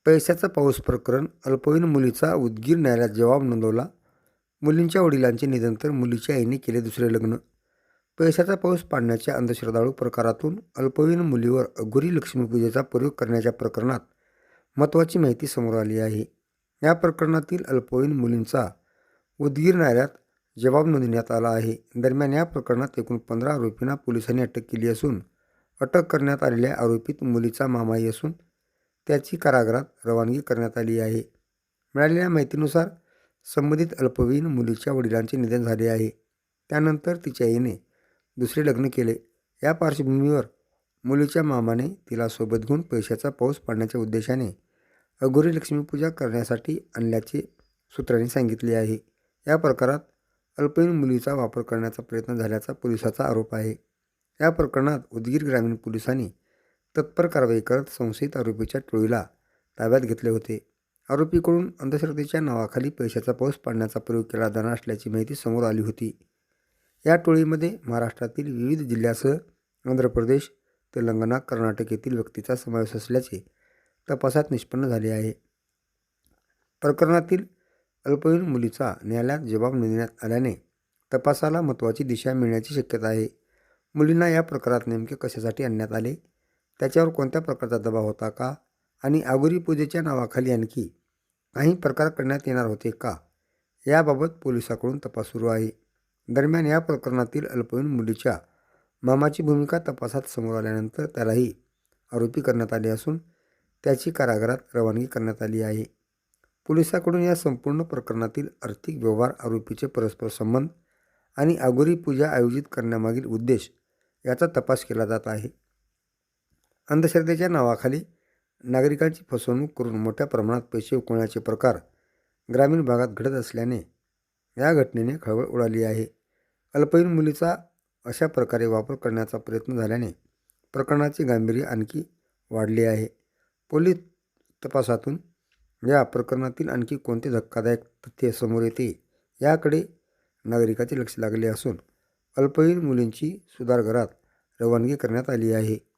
पैशाचा पाऊस प्रकरण अल्पवयीन मुलीचा उदगीर न्यायालयात जबाब नोंदवला. मुलींच्या वडिलांचे निधन तर मुलीच्या आईने केले दुसरे लग्न. पैशाचा पाऊस पाडण्याच्या अंधश्रद्धाळू प्रकारातून अल्पवयीन मुलीवर अघोरी लक्ष्मीपूजेचा प्रयोग करण्याच्या प्रकरणात महत्त्वाची माहिती समोर आली आहे. या प्रकरणातील अल्पवयीन मुलींचा उदगीर न्यायालयात जबाब नोंदवण्यात आला आहे. दरम्यान या प्रकरणात एकूण 15 आरोपींना पोलिसांनी अटक केली असून अटक करण्यात आलेल्या आरोपीत मुलीचा मामाही असून त्याची कारागृहात रवानगी करण्यात आली आहे. मिळालेल्या माहितीनुसार संबंधित अल्पवयीन मुलीच्या वडिलांचे निधन झाले आहे. त्यानंतर तिच्या आईने दुसरे लग्न केले. या पार्श्वभूमीवर मुलीच्या मामाने तिला सोबत घेऊन पैशाचा पाऊस पाडण्याच्या उद्देशाने अघोरी लक्ष्मीपूजा करण्यासाठी आणल्याचे सूत्रांनी सांगितले आहे. या प्रकारात अल्पवयीन मुलीचा वापर करण्याचा प्रयत्न झाल्याचा पोलिसांचा आरोप आहे. या प्रकरणात उदगीर ग्रामीण पोलिसांनी तत्पर कारवाई करत संशयित आरोपीच्या टोळीला ताब्यात घेतले होते. आरोपीकडून अंधश्रद्धेच्या नावाखाली पैशाचा पाऊस पाडण्याचा प्रयोग केला जाणार असल्याची माहिती समोर आली होती. या टोळीमध्ये महाराष्ट्रातील विविध जिल्ह्यासह आंध्र प्रदेश, तेलंगणा, कर्नाटक येथील व्यक्तीचा समावेश असल्याचे तपासात निष्पन्न झाले आहे. प्रकरणातील अल्पवयीन मुलीचा न्यायालयात जबाब नोंदवण्यात आल्याने तपासाला महत्त्वाची दिशा मिळण्याची शक्यता आहे. मुलींना या प्रकारात नेमके कशासाठी आणण्यात आले, त्याच्यावर कोणत्या प्रकारचा दबाव होता का आणि अघोरी पूजेच्या नावाखाली आणखी काही प्रकार करण्यात येणार होते का, याबाबत पोलिसांकडून तपास सुरू आहे. दरम्यान या प्रकरणातील अल्पवयीन मुलीच्या मामाची भूमिका तपासात समोर आल्यानंतर त्यालाही आरोपी करण्यात आले असून त्याची कारागृहात रवानगी करण्यात आली आहे. पोलिसांकडून या संपूर्ण प्रकरणातील आर्थिक व्यवहार, आरोपीचे परस्पर संबंध आणि अघोरी पूजा आयोजित करण्यामागील उद्देश याचा तपास केला जात आहे. अंधश्रद्धेच्या नावाखाली नागरिकांची फसवणूक करून मोठ्या प्रमाणात पैसे उकळण्याचे प्रकार ग्रामीण भागात घडत असल्याने या घटनेने खळबळ उडाली आहे. अल्पवयीन मुलीचा अशा प्रकारे वापर करण्याचा प्रयत्न झाल्याने प्रकरणाचे गांभीर्य आणखी वाढले आहे. पोलीस तपासातून या प्रकरणातील आणखी कोणते धक्कादायक तथ्य समोर येते याकडे नागरिकांचे लक्ष लागले असून अल्पवयीन मुलींची सुधारगृहात रवानगी करण्यात आली आहे.